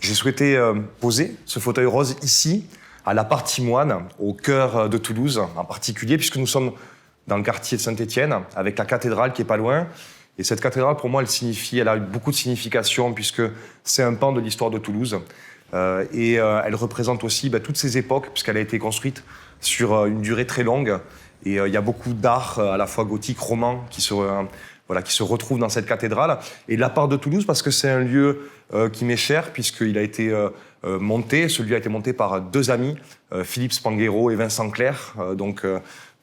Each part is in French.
J'ai souhaité poser ce fauteuil rose ici, à la Partimoine, au cœur de Toulouse en particulier, puisque nous sommes dans le quartier de Saint-Étienne, avec la cathédrale qui est pas loin. Et cette cathédrale, pour moi, elle a beaucoup de signification, puisque c'est un pan de l'histoire de Toulouse. Elle représente aussi toutes ces époques, puisqu'elle a été construite sur une durée très longue. Et il y a beaucoup d'art, à la fois gothique, roman, qui se retrouve dans cette cathédrale. Et de la part de Toulouse, parce que c'est un lieu qui m'est cher, puisqu'il a été monté, ce lieu a été monté par deux amis, Philippe Spanghero et Vincent Clerc,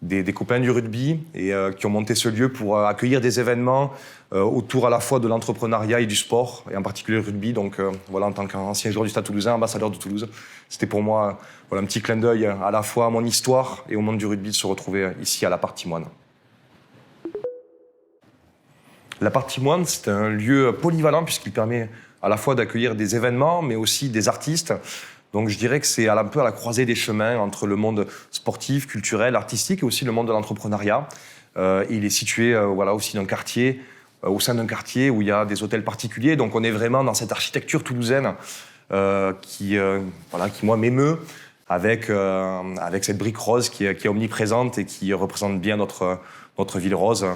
des copains du rugby, et qui ont monté ce lieu pour accueillir des événements autour à la fois de l'entrepreneuriat et du sport, et en particulier le rugby. Donc en tant qu'ancien joueur du Stade Toulousain, ambassadeur de Toulouse, c'était pour moi un petit clin d'œil à la fois à mon histoire et au monde du rugby de se retrouver ici à la Partimoine. La Partimoine, c'est un lieu polyvalent puisqu'il permet à la fois d'accueillir des événements, mais aussi des artistes. Donc je dirais que c'est un peu à la croisée des chemins entre le monde sportif, culturel, artistique et aussi le monde de l'entrepreneuriat. Il est situé aussi au sein d'un quartier où il y a des hôtels particuliers. Donc on est vraiment dans cette architecture toulousaine qui moi m'émeut avec cette brique rose qui est omniprésente et qui représente bien notre ville rose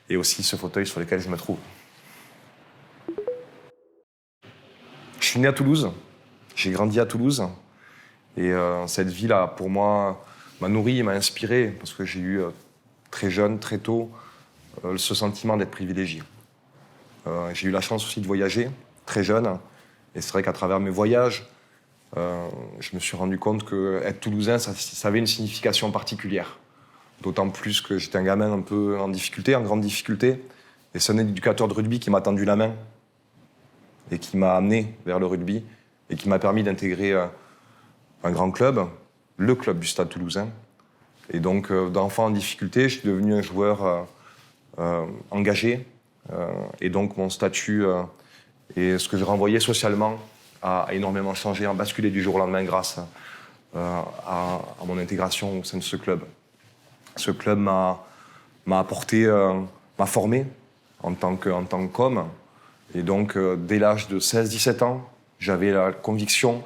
et aussi ce fauteuil sur lequel je me trouve. Je suis né à Toulouse, j'ai grandi à Toulouse et cette ville pour moi m'a nourri et m'a inspiré parce que j'ai eu très jeune, très tôt, ce sentiment d'être privilégié. J'ai eu la chance aussi de voyager très jeune et c'est vrai qu'à travers mes voyages, je me suis rendu compte qu'être toulousain, ça avait une signification particulière. D'autant plus que j'étais un gamin un peu en grande difficulté. Et c'est un éducateur de rugby qui m'a tendu la main et qui m'a amené vers le rugby et qui m'a permis d'intégrer un grand club, le club du Stade Toulousain. Et donc, d'enfant en difficulté, je suis devenu un joueur engagé. Et donc, mon statut et ce que je renvoyais socialement a énormément changé, a basculé du jour au lendemain grâce à mon intégration au sein de ce club. Ce club m'a formé en tant qu'homme. Et donc, dès l'âge de 16-17 ans, j'avais la conviction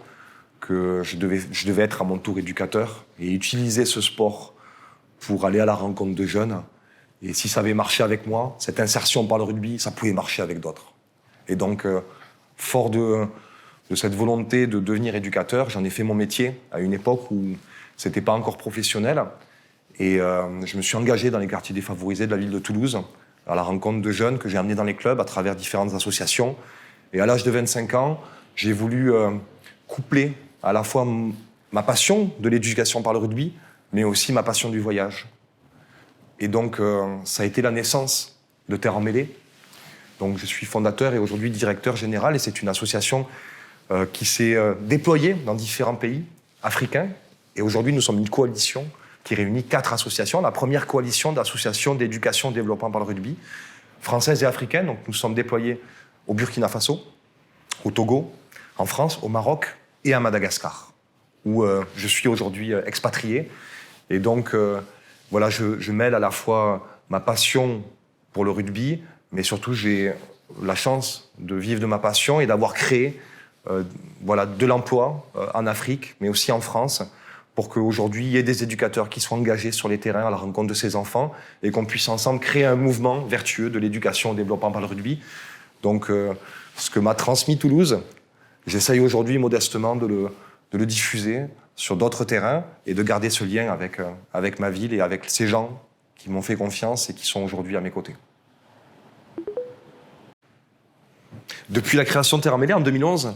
que je devais être à mon tour éducateur et utiliser ce sport pour aller à la rencontre de jeunes. Et si ça avait marché avec moi, cette insertion par le rugby, ça pouvait marcher avec d'autres. Et donc, fort de cette volonté de devenir éducateur, j'en ai fait mon métier à une époque où c'était pas encore professionnel. Et je me suis engagé dans les quartiers défavorisés de la ville de Toulouse, à la rencontre de jeunes que j'ai amenés dans les clubs à travers différentes associations. Et à l'âge de 25 ans, j'ai voulu coupler à la fois ma passion de l'éducation par le rugby, mais aussi ma passion du voyage. Et donc, ça a été la naissance de Terre en Mêlée. Donc, je suis fondateur et aujourd'hui directeur général. Et c'est une association qui s'est déployée dans différents pays africains. Et aujourd'hui, nous sommes une coalition qui réunit 4 associations. La première coalition d'associations d'éducation et développement par le rugby, françaises et africaines. Donc, nous sommes déployés au Burkina Faso, au Togo, en France, au Maroc et à Madagascar, où je suis aujourd'hui expatrié. Et donc, je mêle à la fois ma passion pour le rugby, mais surtout, j'ai la chance de vivre de ma passion et d'avoir créé de l'emploi en Afrique, mais aussi en France, pour qu'aujourd'hui, il y ait des éducateurs qui soient engagés sur les terrains à la rencontre de ces enfants et qu'on puisse ensemble créer un mouvement vertueux de l'éducation au développement par le rugby. Donc, ce que m'a transmis Toulouse, j'essaye aujourd'hui modestement de le diffuser sur d'autres terrains et de garder ce lien avec ma ville et avec ces gens qui m'ont fait confiance et qui sont aujourd'hui à mes côtés. Depuis la création de Terre en Mêlée en 2011,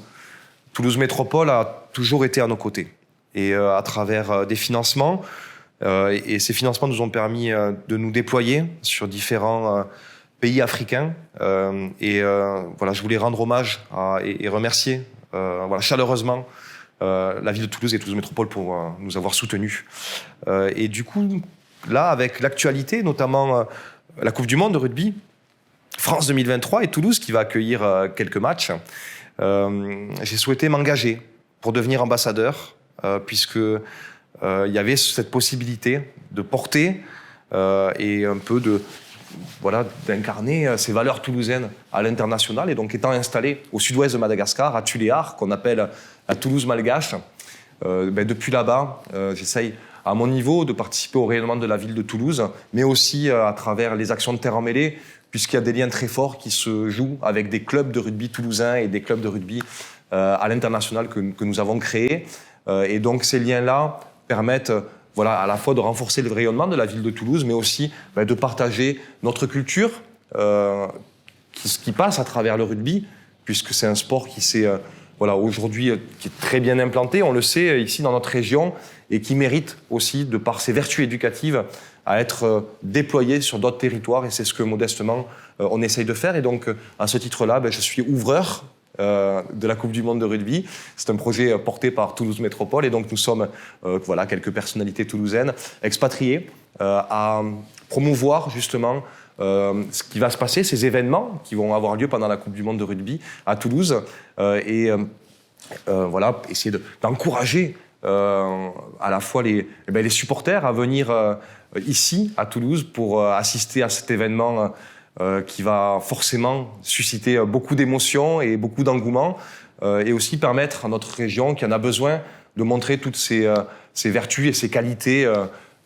Toulouse Métropole a toujours été à nos côtés. Et à travers des financements, et ces financements nous ont permis de nous déployer sur différents pays africains. Je voulais rendre hommage et remercier chaleureusement la ville de Toulouse et Toulouse Métropole pour nous avoir soutenus. Et du coup, là, avec l'actualité, notamment la Coupe du Monde de rugby, France 2023 et Toulouse qui va accueillir quelques matchs, j'ai souhaité m'engager pour devenir ambassadeur, puisque il y avait cette possibilité de porter et un peu voilà, d'incarner ces valeurs toulousaines à l'international. Et donc, étant installé au sud-ouest de Madagascar, à Tuléar, qu'on appelle la Toulouse malgache, depuis là-bas, j'essaye à mon niveau de participer au rayonnement de la ville de Toulouse, mais aussi à travers les actions de terre emmêlée, puisqu'il y a des liens très forts qui se jouent avec des clubs de rugby toulousains et des clubs de rugby à l'international que nous avons créés. Et donc ces liens-là permettent à la fois de renforcer le rayonnement de la ville de Toulouse, mais aussi de partager notre culture qui passe à travers le rugby, puisque c'est un sport qui s'est aujourd'hui qui est très bien implanté, on le sait, ici dans notre région, et qui mérite aussi, de par ses vertus éducatives, à être déployé sur d'autres territoires, et c'est ce que modestement on essaye de faire. Et donc à ce titre-là, je suis ouvreur de la Coupe du Monde de rugby. C'est un projet porté par Toulouse Métropole, et donc nous sommes quelques personnalités toulousaines expatriées à promouvoir justement ce qui va se passer, ces événements qui vont avoir lieu pendant la Coupe du Monde de rugby à Toulouse, essayer d'encourager à la fois les supporters à venir ici à Toulouse pour assister à cet événement qui va forcément susciter beaucoup d'émotions et beaucoup d'engouement, et aussi permettre à notre région, qui en a besoin, de montrer toutes ses vertus et ses qualités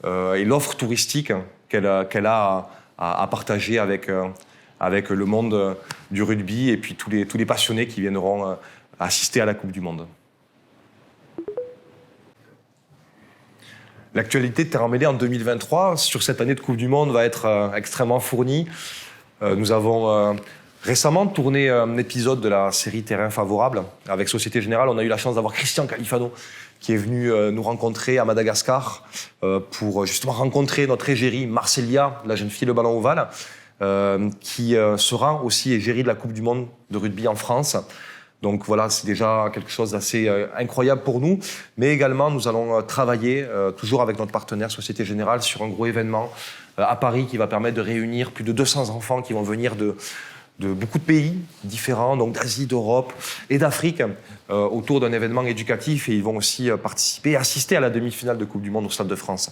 et l'offre touristique qu'elle a à partager avec le monde du rugby et puis tous les passionnés qui viendront assister à la Coupe du Monde. L'actualité de Terre emmêlée en 2023, sur cette année de Coupe du Monde, va être extrêmement fournie. Nous avons récemment tourné un épisode de la série Terrain favorable avec Société Générale. On a eu la chance d'avoir Christian Califano qui est venu nous rencontrer à Madagascar pour justement rencontrer notre égérie Marcélia, la jeune fille de ballon ovale, qui sera aussi égérie de la Coupe du Monde de rugby en France. Donc voilà, c'est déjà quelque chose d'assez incroyable pour nous. Mais également, nous allons travailler, toujours avec notre partenaire Société Générale, sur un gros événement à Paris qui va permettre de réunir plus de 200 enfants qui vont venir de beaucoup de pays différents, donc d'Asie, d'Europe et d'Afrique, autour d'un événement éducatif. Et ils vont aussi participer, assister à la demi-finale de Coupe du Monde au Stade de France.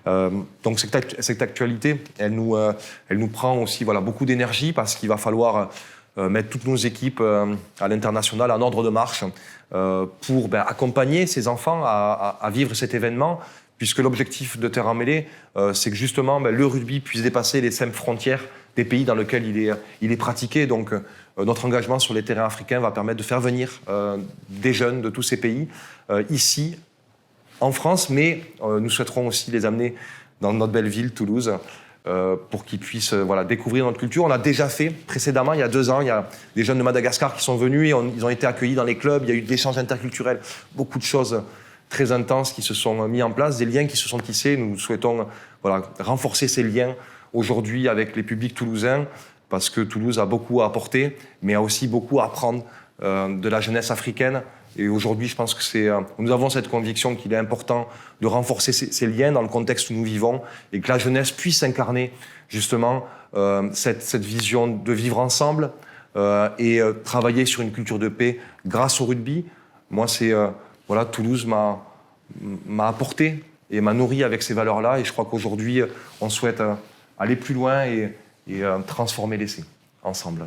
Donc cette actualité, elle nous prend aussi beaucoup d'énergie, parce qu'il va falloir mettre toutes nos équipes à l'international en ordre de marche pour accompagner ces enfants à vivre cet événement, puisque l'objectif de Terre emmêlée, c'est que justement le rugby puisse dépasser les simples frontières des pays dans lesquels il est pratiqué. Donc notre engagement sur les terrains africains va permettre de faire venir des jeunes de tous ces pays ici, en France, mais nous souhaiterons aussi les amener dans notre belle ville, Toulouse, pour qu'ils puissent découvrir notre culture. On l'a déjà fait précédemment, il y a 2 ans. Il y a des jeunes de Madagascar qui sont venus et ils ont été accueillis dans les clubs. Il y a eu des échanges interculturels, beaucoup de choses très intenses qui se sont mis en place, des liens qui se sont tissés. Nous souhaitons renforcer ces liens aujourd'hui avec les publics toulousains, parce que Toulouse a beaucoup à apporter, mais a aussi beaucoup à apprendre de la jeunesse africaine. Et aujourd'hui, je pense que nous avons cette conviction qu'il est important de renforcer ces liens dans le contexte où nous vivons, et que la jeunesse puisse incarner justement cette vision de vivre ensemble et travailler sur une culture de paix grâce au rugby. Moi, Toulouse m'a apporté et m'a nourri avec ces valeurs-là, et je crois qu'aujourd'hui, on souhaite aller plus loin et transformer l'essai ensemble.